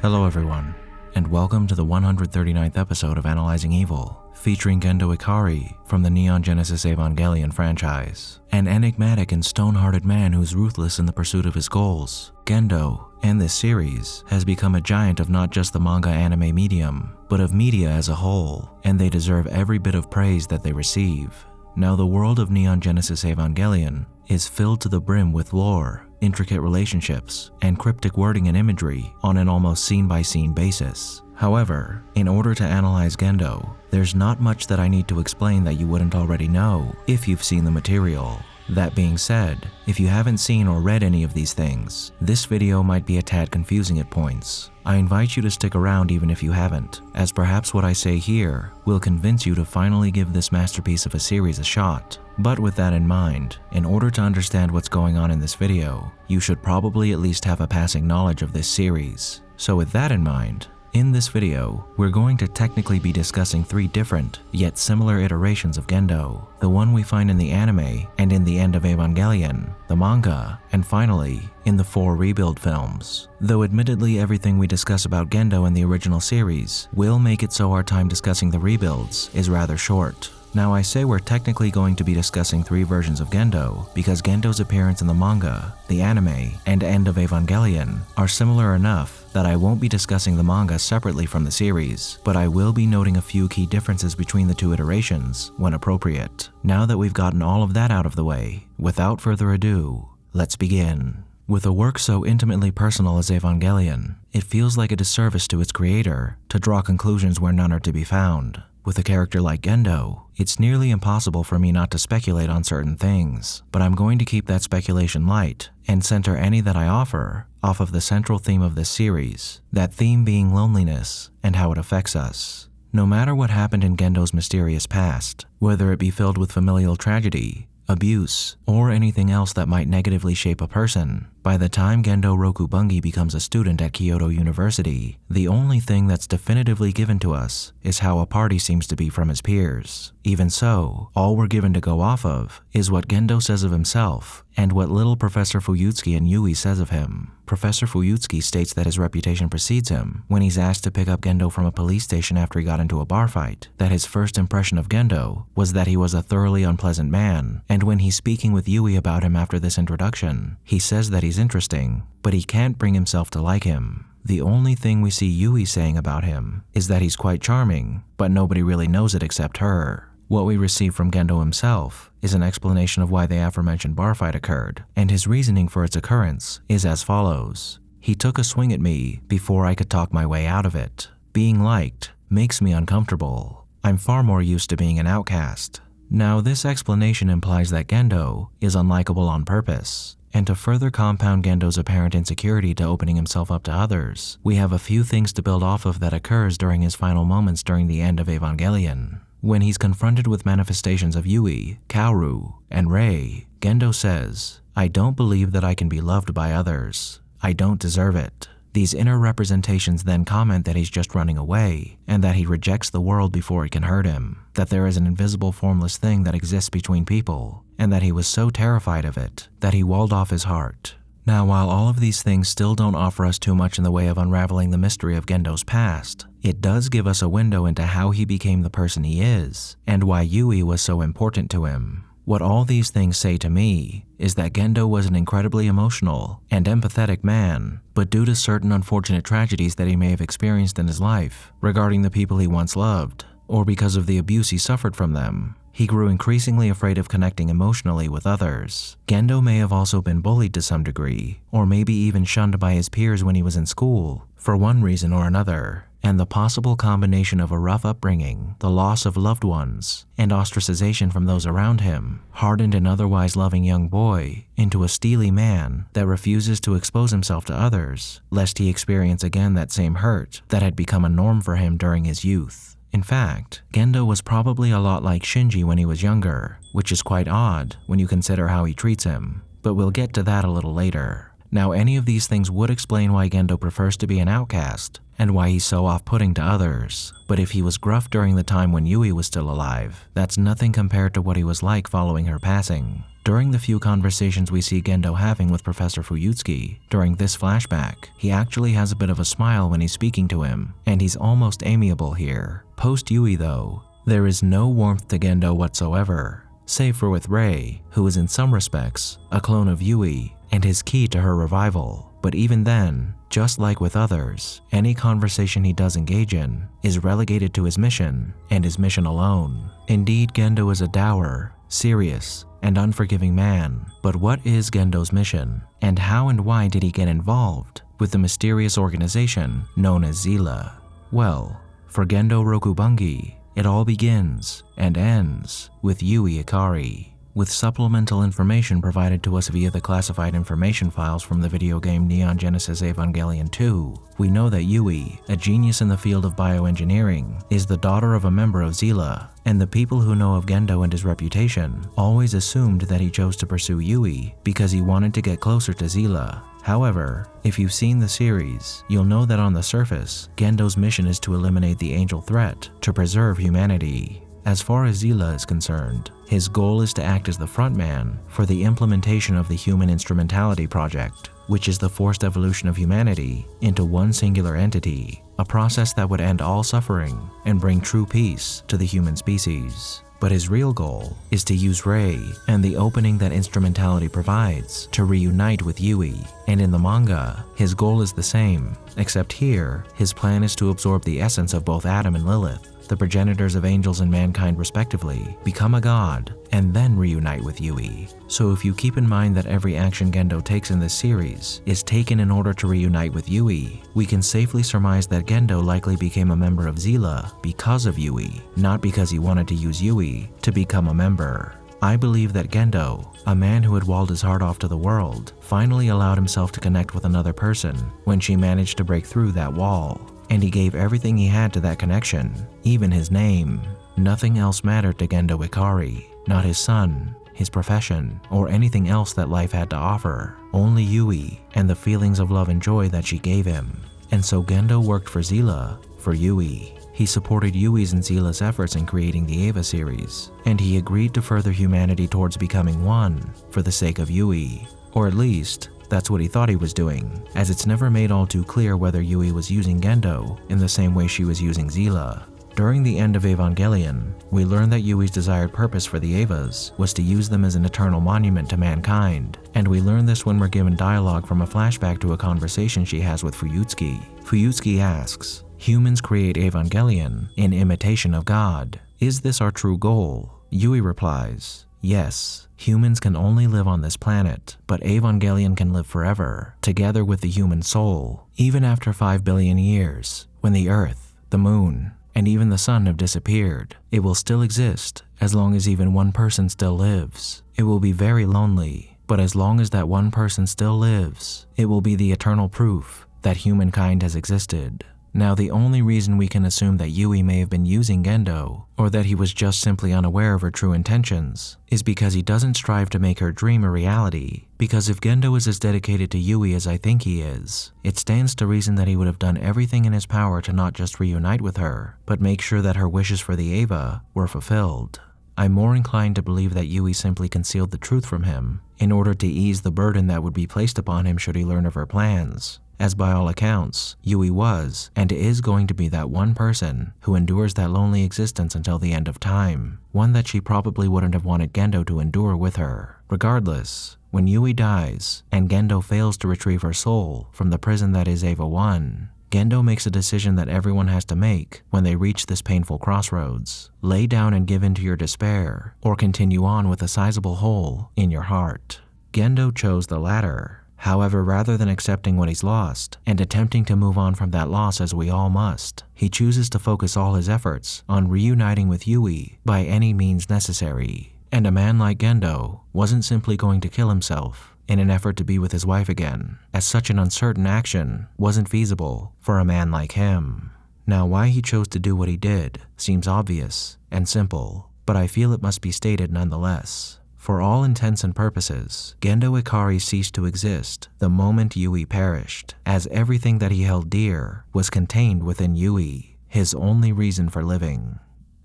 Hello everyone, and welcome to the 139th episode of Analyzing Evil, featuring Gendo Ikari from the Neon Genesis Evangelion franchise. An enigmatic and stone-hearted man who's ruthless in the pursuit of his goals, Gendo, and this series, has become a giant of not just the manga anime medium, but of media as a whole, and they deserve every bit of praise that they receive. Now the world of Neon Genesis Evangelion is filled to the brim with lore, intricate relationships, and cryptic wording and imagery on an almost scene-by-scene basis. However, in order to analyze Gendo, there's not much that I need to explain that you wouldn't already know if you've seen the material. That being said, if you haven't seen or read any of these things, this video might be a tad confusing at points. I invite you to stick around even if you haven't, as perhaps what I say here will convince you to finally give this masterpiece of a series a shot. But with that in mind, in order to understand what's going on in this video, you should probably at least have a passing knowledge of this series. So with that in mind, in this video, we're going to technically be discussing three different, yet similar iterations of Gendo. The one we find in the anime and in the end of Evangelion, the manga, and finally, in the 4 rebuild films. Though admittedly everything we discuss about Gendo in the original series will make it so our time discussing the rebuilds is rather short. Now I say we're technically going to be discussing 3 versions of Gendo because Gendo's appearance in the manga, the anime, and end of Evangelion are similar enough that I won't be discussing the manga separately from the series, but I will be noting a few key differences between the 2 iterations when appropriate. Now that we've gotten all of that out of the way, without further ado, let's begin. With a work so intimately personal as Evangelion, it feels like a disservice to its creator to draw conclusions where none are to be found. With a character like Gendo, it's nearly impossible for me not to speculate on certain things, but I'm going to keep that speculation light and center any that I offer off of the central theme of this series, that theme being loneliness and how it affects us. No matter what happened in Gendo's mysterious past, whether it be filled with familial tragedy, abuse, or anything else that might negatively shape a person, by the time Gendo Rokubungi becomes a student at Kyoto University, the only thing that's definitively given to us is how apart he seems to be from his peers. Even so, all we're given to go off of is what Gendo says of himself and what little Professor Fuyutsuki and Yui says of him. Professor Fuyutsuki states that his reputation precedes him when he's asked to pick up Gendo from a police station after he got into a bar fight, that his first impression of Gendo was that he was a thoroughly unpleasant man, and when he's speaking with Yui about him after this introduction, he says that he's interesting, but he can't bring himself to like him. The only thing we see Yui saying about him is that he's quite charming, but nobody really knows it except her. What we receive from Gendo himself is an explanation of why the aforementioned bar fight occurred, and his reasoning for its occurrence is as follows. He took a swing at me before I could talk my way out of it. Being liked makes me uncomfortable. I'm far more used to being an outcast. Now this explanation implies that Gendo is unlikable on purpose. And to further compound Gendo's apparent insecurity to opening himself up to others, we have a few things to build off of that occurs during his final moments during the end of Evangelion. When he's confronted with manifestations of Yui, Kaoru, and Rei, Gendo says, "I don't believe that I can be loved by others. I don't deserve it." These inner representations then comment that he's just running away, and that he rejects the world before it can hurt him, that there is an invisible formless thing that exists between people, and that he was so terrified of it that he walled off his heart. Now, while all of these things still don't offer us too much in the way of unraveling the mystery of Gendo's past, it does give us a window into how he became the person he is, and why Yui was so important to him. What all these things say to me is that Gendo was an incredibly emotional and empathetic man, but due to certain unfortunate tragedies that he may have experienced in his life regarding the people he once loved, or because of the abuse he suffered from them, he grew increasingly afraid of connecting emotionally with others. Gendo may have also been bullied to some degree, or maybe even shunned by his peers when he was in school, for one reason or another. And the possible combination of a rough upbringing, the loss of loved ones, and ostracization from those around him hardened an otherwise loving young boy into a steely man that refuses to expose himself to others, lest he experience again that same hurt that had become a norm for him during his youth. In fact, Gendo was probably a lot like Shinji when he was younger, which is quite odd when you consider how he treats him, but we'll get to that a little later. Now, any of these things would explain why Gendo prefers to be an outcast and why he's so off-putting to others. But if he was gruff during the time when Yui was still alive, that's nothing compared to what he was like following her passing. During the few conversations we see Gendo having with Professor Fuyutsuki during this flashback, he actually has a bit of a smile when he's speaking to him, and he's almost amiable here. Post-Yui though, there is no warmth to Gendo whatsoever, save for with Rei, who is in some respects a clone of Yui and his key to her revival. But even then, just like with others, any conversation he does engage in is relegated to his mission and his mission alone. Indeed, Gendo is a dour, serious, and unforgiving man. But what is Gendo's mission, and how and why did he get involved with the mysterious organization known as Seele? Well, for Gendo Rokubangi, it all begins and ends with Yui Ikari. With supplemental information provided to us via the classified information files from the video game Neon Genesis Evangelion 2, we know that Yui, a genius in the field of bioengineering, is the daughter of a member of Seele, and the people who know of Gendo and his reputation always assumed that he chose to pursue Yui because he wanted to get closer to Seele. However, if you've seen the series, you'll know that on the surface, Gendo's mission is to eliminate the angel threat to preserve humanity. As far as Seele is concerned, his goal is to act as the frontman for the implementation of the Human Instrumentality Project, which is the forced evolution of humanity into one singular entity, a process that would end all suffering and bring true peace to the human species. But his real goal is to use Rei and the opening that instrumentality provides to reunite with Yui, and in the manga, his goal is the same, except here, his plan is to absorb the essence of both Adam and Lilith, the progenitors of angels and mankind respectively, become a god, and then reunite with Yui. So if you keep in mind that every action Gendo takes in this series is taken in order to reunite with Yui, we can safely surmise that Gendo likely became a member of Seele because of Yui, not because he wanted to use Yui to become a member. I believe that Gendo, a man who had walled his heart off to the world, finally allowed himself to connect with another person when she managed to break through that wall. And he gave everything he had to that connection, even his name. Nothing else mattered to Gendo Ikari, not his son, his profession, or anything else that life had to offer. Only Yui and the feelings of love and joy that she gave him. And so Gendo worked for Seele, for Yui. He supported Yui's and Seele's efforts in creating the Eva series, and he agreed to further humanity towards becoming one for the sake of Yui, or at least, that's what he thought he was doing, as it's never made all too clear whether Yui was using Gendo in the same way she was using Seele. During the end of Evangelion, we learn that Yui's desired purpose for the Evas was to use them as an eternal monument to mankind, and we learn this when we're given dialogue from a flashback to a conversation she has with Fuyutsuki. Fuyutsuki asks, "Humans create Evangelion in imitation of God. Is this our true goal?" Yui replies, "Yes, humans can only live on this planet, but Evangelion can live forever, together with the human soul. Even after 5 billion years, when the Earth, the Moon, and even the Sun have disappeared, it will still exist as long as even one person still lives. It will be very lonely, but as long as that one person still lives, it will be the eternal proof that humankind has existed." Now, the only reason we can assume that Yui may have been using Gendo, or that he was just simply unaware of her true intentions, is because he doesn't strive to make her dream a reality. Because if Gendo is as dedicated to Yui as I think he is, it stands to reason that he would have done everything in his power to not just reunite with her, but make sure that her wishes for the Eva were fulfilled. I'm more inclined to believe that Yui simply concealed the truth from him in order to ease the burden that would be placed upon him should he learn of her plans. As by all accounts, Yui was and is going to be that one person who endures that lonely existence until the end of time, one that she probably wouldn't have wanted Gendo to endure with her. Regardless, when Yui dies and Gendo fails to retrieve her soul from the prison that is Eva 1, Gendo makes a decision that everyone has to make when they reach this painful crossroads. Lay down and give in to your despair, or continue on with a sizable hole in your heart. Gendo chose the latter. However, rather than accepting what he's lost and attempting to move on from that loss as we all must, he chooses to focus all his efforts on reuniting with Yui by any means necessary. And a man like Gendo wasn't simply going to kill himself in an effort to be with his wife again, as such an uncertain action wasn't feasible for a man like him. Now, why he chose to do what he did seems obvious and simple, but I feel it must be stated nonetheless. For all intents and purposes, Gendo Ikari ceased to exist the moment Yui perished, as everything that he held dear was contained within Yui, his only reason for living.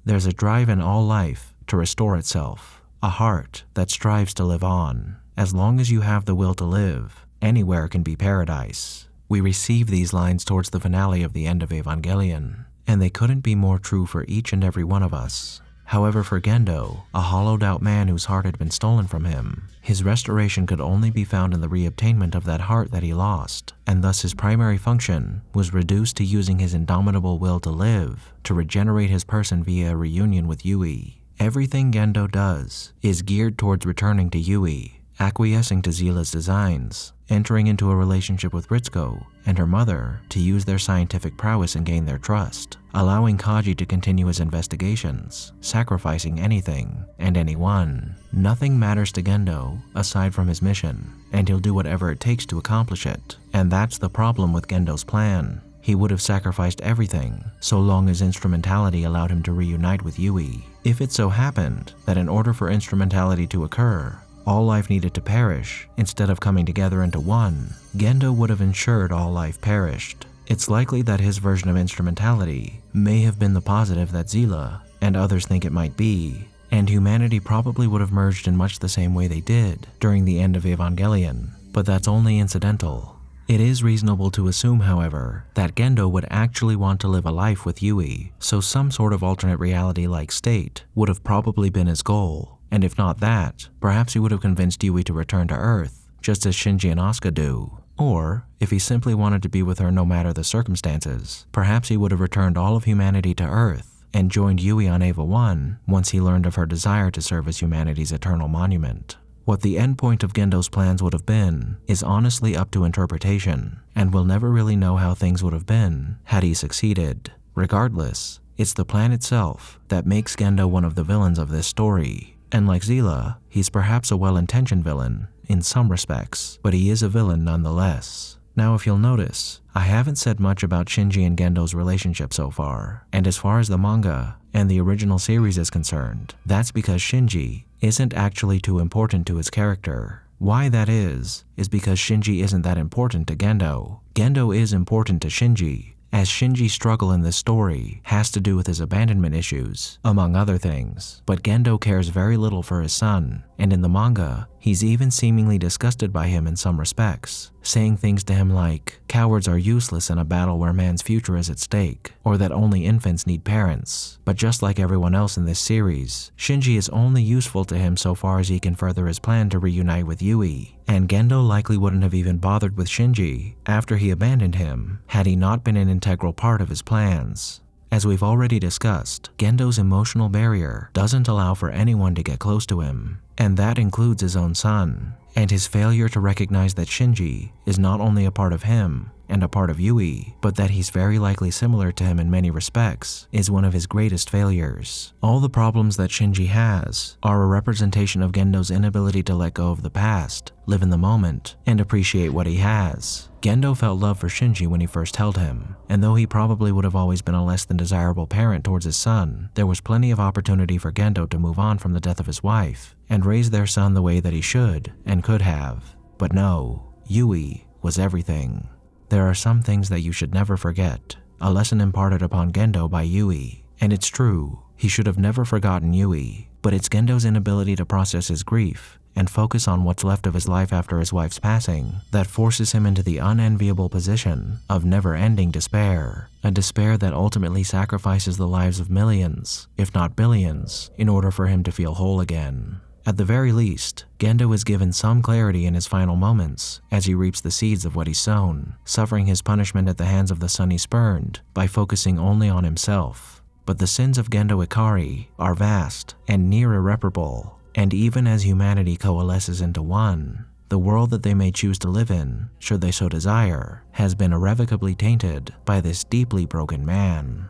There's a drive in all life to restore itself, a heart that strives to live on. As long as you have the will to live, anywhere can be paradise. We receive these lines towards the finale of the end of Evangelion, and they couldn't be more true for each and every one of us. However, for Gendo, a hollowed-out man whose heart had been stolen from him, his restoration could only be found in the reobtainment of that heart that he lost, and thus his primary function was reduced to using his indomitable will to live to regenerate his person via a reunion with Yui. Everything Gendo does is geared towards returning to Yui, acquiescing to Seele's designs, entering into a relationship with Ritsuko and her mother to use their scientific prowess and gain their trust, allowing Kaji to continue his investigations, sacrificing anything and anyone. Nothing matters to Gendo aside from his mission, and he'll do whatever it takes to accomplish it. And that's the problem with Gendo's plan. He would have sacrificed everything so long as instrumentality allowed him to reunite with Yui. If it so happened that in order for instrumentality to occur, all life needed to perish instead of coming together into one, Gendo would have ensured all life perished. It's likely that his version of instrumentality may have been the positive that Seele and others think it might be, and humanity probably would have merged in much the same way they did during the end of Evangelion, but that's only incidental. It is reasonable to assume, however, that Gendo would actually want to live a life with Yui, so some sort of alternate reality-like state would have probably been his goal. And if not that, perhaps he would have convinced Yui to return to Earth, just as Shinji and Asuka do. Or, if he simply wanted to be with her no matter the circumstances, perhaps he would have returned all of humanity to Earth and joined Yui on Eva 1 once he learned of her desire to serve as humanity's eternal monument. What the endpoint of Gendo's plans would have been is honestly up to interpretation, and we'll never really know how things would have been had he succeeded. Regardless, it's the plan itself that makes Gendo one of the villains of this story. And like Seele, he's perhaps a well-intentioned villain in some respects, but he is a villain nonetheless. Now, if you'll notice, I haven't said much about Shinji and Gendo's relationship so far, and as far as the manga and the original series is concerned, that's because Shinji isn't actually too important to his character. Why that is because Shinji isn't that important to Gendo. Gendo is important to Shinji, as Shinji's struggle in this story has to do with his abandonment issues, among other things. But Gendo cares very little for his son, and in the manga, he's even seemingly disgusted by him in some respects, saying things to him like, cowards are useless in a battle where man's future is at stake, or that only infants need parents. But just like everyone else in this series, Shinji is only useful to him so far as he can further his plan to reunite with Yui, and Gendo likely wouldn't have even bothered with Shinji after he abandoned him had he not been an integral part of his plans. As we've already discussed, Gendo's emotional barrier doesn't allow for anyone to get close to him, and that includes his own son. And his failure to recognize that Shinji is not only a part of him and a part of Yui, but that he's very likely similar to him in many respects, is one of his greatest failures. All the problems that Shinji has are a representation of Gendo's inability to let go of the past, live in the moment, and appreciate what he has. Gendo felt love for Shinji when he first held him, and though he probably would have always been a less than desirable parent towards his son, there was plenty of opportunity for Gendo to move on from the death of his wife and raise their son the way that he should and could have. But no, Yui was everything. There are some things that you should never forget, a lesson imparted upon Gendo by Yui. And it's true, he should have never forgotten Yui, but it's Gendo's inability to process his grief and focus on what's left of his life after his wife's passing that forces him into the unenviable position of never-ending despair, a despair that ultimately sacrifices the lives of millions, if not billions, in order for him to feel whole again. At the very least, Gendo is given some clarity in his final moments as he reaps the seeds of what he's sown, suffering his punishment at the hands of the son he spurned by focusing only on himself. But the sins of Gendo Ikari are vast and near irreparable, and even as humanity coalesces into one, the world that they may choose to live in, should they so desire, has been irrevocably tainted by this deeply broken man.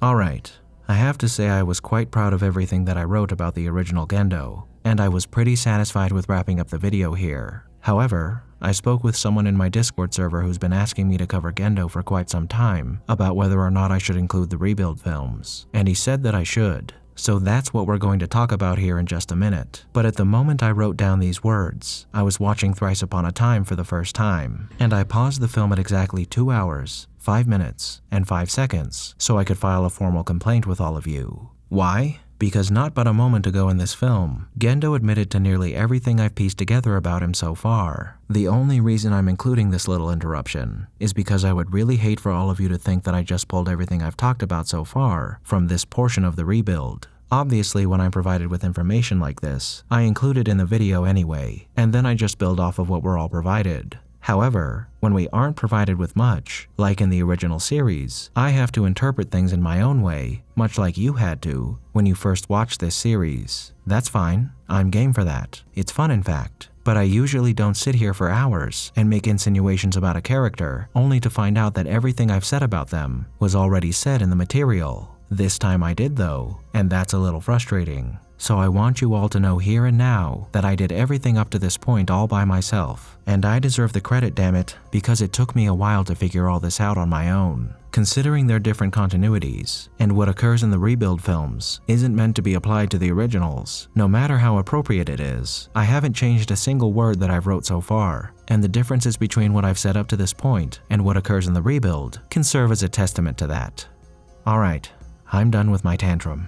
Alright. I have to say I was quite proud of everything that I wrote about the original Gendo, and I was pretty satisfied with wrapping up the video here. However, I spoke with someone in my Discord server who's been asking me to cover Gendo for quite some time about whether or not I should include the rebuild films, and he said that I should. So that's what we're going to talk about here in just a minute. But at the moment I wrote down these words, I was watching Thrice Upon a Time for the first time, and I paused the film at exactly 2 hours, 5 minutes, and 5 seconds so I could file a formal complaint with all of you. Why? Because not but a moment ago in this film, Gendo admitted to nearly everything I've pieced together about him so far. The only reason I'm including this little interruption is because I would really hate for all of you to think that I just pulled everything I've talked about so far from this portion of the rebuild. Obviously, when I'm provided with information like this, I include it in the video anyway, and then I just build off of what we're all provided. However, when we aren't provided with much, like in the original series, I have to interpret things in my own way, much like you had to when you first watched this series. That's fine, I'm game for that. It's fun in fact. But I usually don't sit here for hours and make insinuations about a character, only to find out that everything I've said about them was already said in the material. This time I did though, and that's a little frustrating. So I want you all to know here and now that I did everything up to this point all by myself, and I deserve the credit, damn it, because it took me a while to figure all this out on my own. Considering their different continuities, and what occurs in the rebuild films isn't meant to be applied to the originals, no matter how appropriate it is, I haven't changed a single word that I've wrote so far, and the differences between what I've said up to this point and what occurs in the rebuild can serve as a testament to that. Alright, I'm done with my tantrum.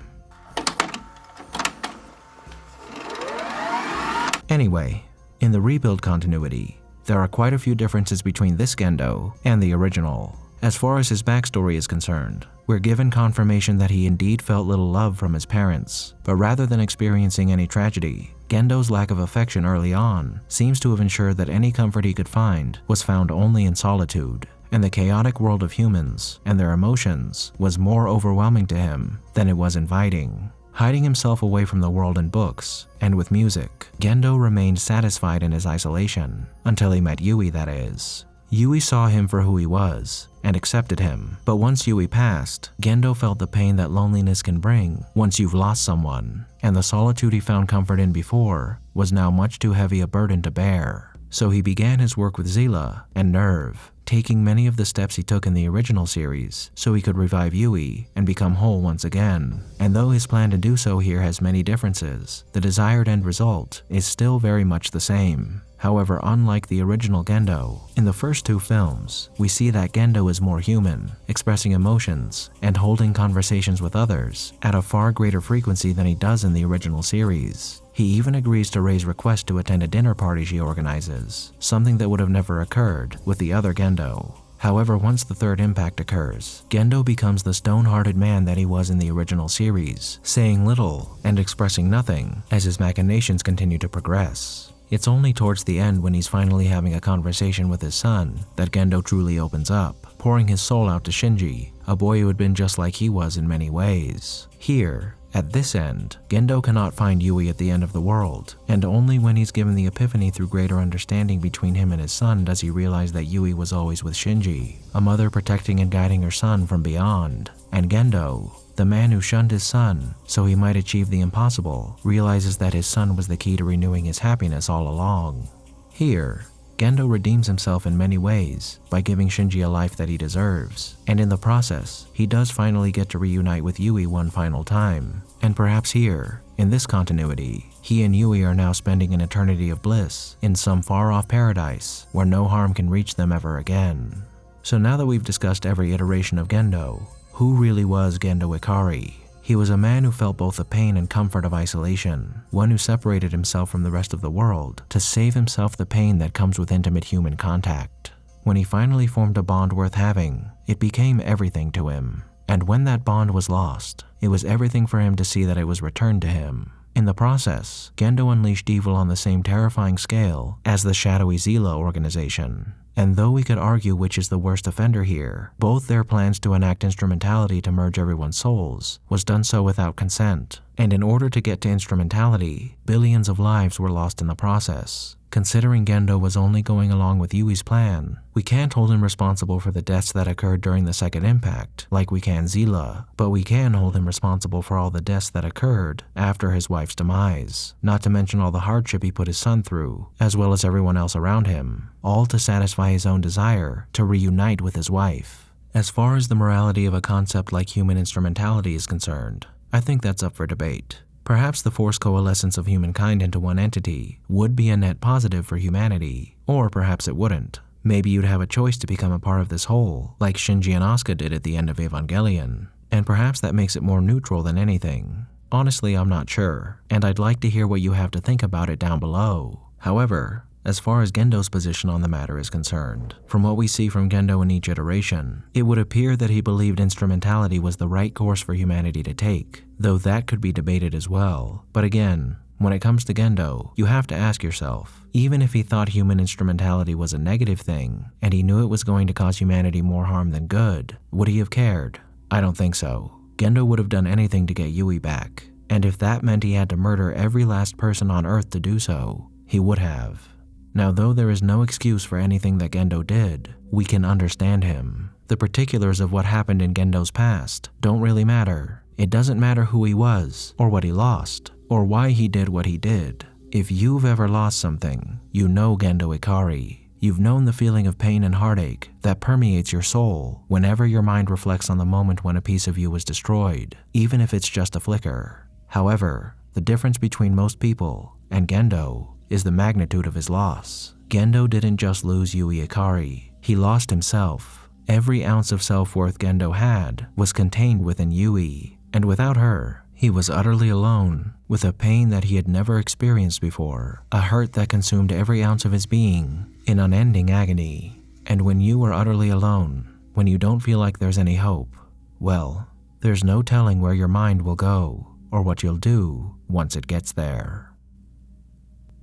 Anyway, in the rebuild continuity, there are quite a few differences between this Gendo and the original. As far as his backstory is concerned, we're given confirmation that he indeed felt little love from his parents, but rather than experiencing any tragedy, Gendo's lack of affection early on seems to have ensured that any comfort he could find was found only in solitude, and the chaotic world of humans and their emotions was more overwhelming to him than it was inviting. Hiding himself away from the world in books and with music, Gendo remained satisfied in his isolation, until he met Yui, that is. Yui saw him for who he was and accepted him, but once Yui passed, Gendo felt the pain that loneliness can bring once you've lost someone, and the solitude he found comfort in before was now much too heavy a burden to bear. So he began his work with Seele and Nerve, taking many of the steps he took in the original series so he could revive Yui and become whole once again. And though his plan to do so here has many differences, the desired end result is still very much the same. However, unlike the original Gendo, in the first two films, we see that Gendo is more human, expressing emotions and holding conversations with others at a far greater frequency than he does in the original series. He even agrees to Rei's request to attend a dinner party she organizes, something that would have never occurred with the other Gendo. However, once the third impact occurs, Gendo becomes the stone-hearted man that he was in the original series, saying little and expressing nothing as his machinations continue to progress. It's only towards the end, when he's finally having a conversation with his son, that Gendo truly opens up, pouring his soul out to Shinji, a boy who had been just like he was in many ways. Here, at this end, Gendo cannot find Yui at the end of the world, and only when he's given the epiphany through greater understanding between him and his son does he realize that Yui was always with Shinji, a mother protecting and guiding her son from beyond. And Gendo, the man who shunned his son so he might achieve the impossible, realizes that his son was the key to renewing his happiness all along. Here, Gendo redeems himself in many ways by giving Shinji a life that he deserves, and in the process, he does finally get to reunite with Yui one final time. And perhaps here, in this continuity, he and Yui are now spending an eternity of bliss in some far-off paradise where no harm can reach them ever again. So now that we've discussed every iteration of Gendo, who really was Gendo Ikari? He was a man who felt both the pain and comfort of isolation, one who separated himself from the rest of the world to save himself the pain that comes with intimate human contact. When he finally formed a bond worth having, it became everything to him. And when that bond was lost, it was everything for him to see that it was returned to him. In the process, Gendo unleashed evil on the same terrifying scale as the shadowy Seele organization. And though we could argue which is the worst offender here, both their plans to enact instrumentality to merge everyone's souls was done so without consent. And in order to get to instrumentality, billions of lives were lost in the process. Considering Gendo was only going along with Yui's plan, we can't hold him responsible for the deaths that occurred during the second impact, like we can Seele, but we can hold him responsible for all the deaths that occurred after his wife's demise, not to mention all the hardship he put his son through, as well as everyone else around him, all to satisfy his own desire to reunite with his wife. As far as the morality of a concept like human instrumentality is concerned, I think that's up for debate. Perhaps the forced coalescence of humankind into one entity would be a net positive for humanity, or perhaps it wouldn't. Maybe you'd have a choice to become a part of this whole, like Shinji and Asuka did at the end of Evangelion, and perhaps that makes it more neutral than anything. Honestly, I'm not sure, and I'd like to hear what you have to think about it down below. However, as far as Gendo's position on the matter is concerned, from what we see from Gendo in each iteration, it would appear that he believed instrumentality was the right course for humanity to take, though that could be debated as well. But again, when it comes to Gendo, you have to ask yourself, even if he thought human instrumentality was a negative thing, and he knew it was going to cause humanity more harm than good, would he have cared? I don't think so. Gendo would have done anything to get Yui back, and if that meant he had to murder every last person on Earth to do so, he would have. Now, though there is no excuse for anything that Gendo did, we can understand him. The particulars of what happened in Gendo's past don't really matter. It doesn't matter who he was, or what he lost, or why he did what he did. If you've ever lost something, you know Gendo Ikari. You've known the feeling of pain and heartache that permeates your soul whenever your mind reflects on the moment when a piece of you was destroyed, even if it's just a flicker. However, the difference between most people and Gendo is the magnitude of his loss. Gendo didn't just lose Yui Ikari, he lost himself. Every ounce of self-worth Gendo had was contained within Yui, and without her, he was utterly alone, with a pain that he had never experienced before, a hurt that consumed every ounce of his being, in unending agony. And when you are utterly alone, when you don't feel like there's any hope, well, there's no telling where your mind will go, or what you'll do once it gets there.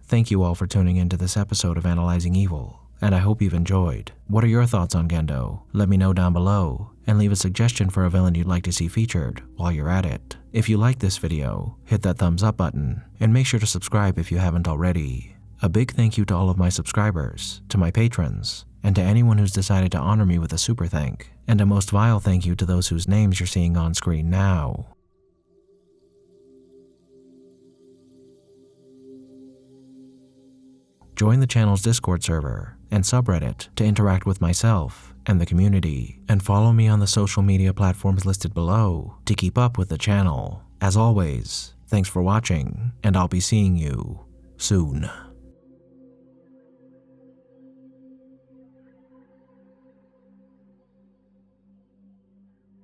Thank you all for tuning into this episode of Analyzing Evil, and I hope you've enjoyed. What are your thoughts on Gendo? Let me know down below, and leave a suggestion for a villain you'd like to see featured while you're at it. If you like this video, hit that thumbs up button, and make sure to subscribe if you haven't already. A big thank you to all of my subscribers, to my patrons, and to anyone who's decided to honor me with a super thank, and a most vile thank you to those whose names you're seeing on screen now. Join the channel's Discord server and subreddit to interact with myself and the community, and follow me on the social media platforms listed below to keep up with the channel. As always, thanks for watching, and I'll be seeing you soon.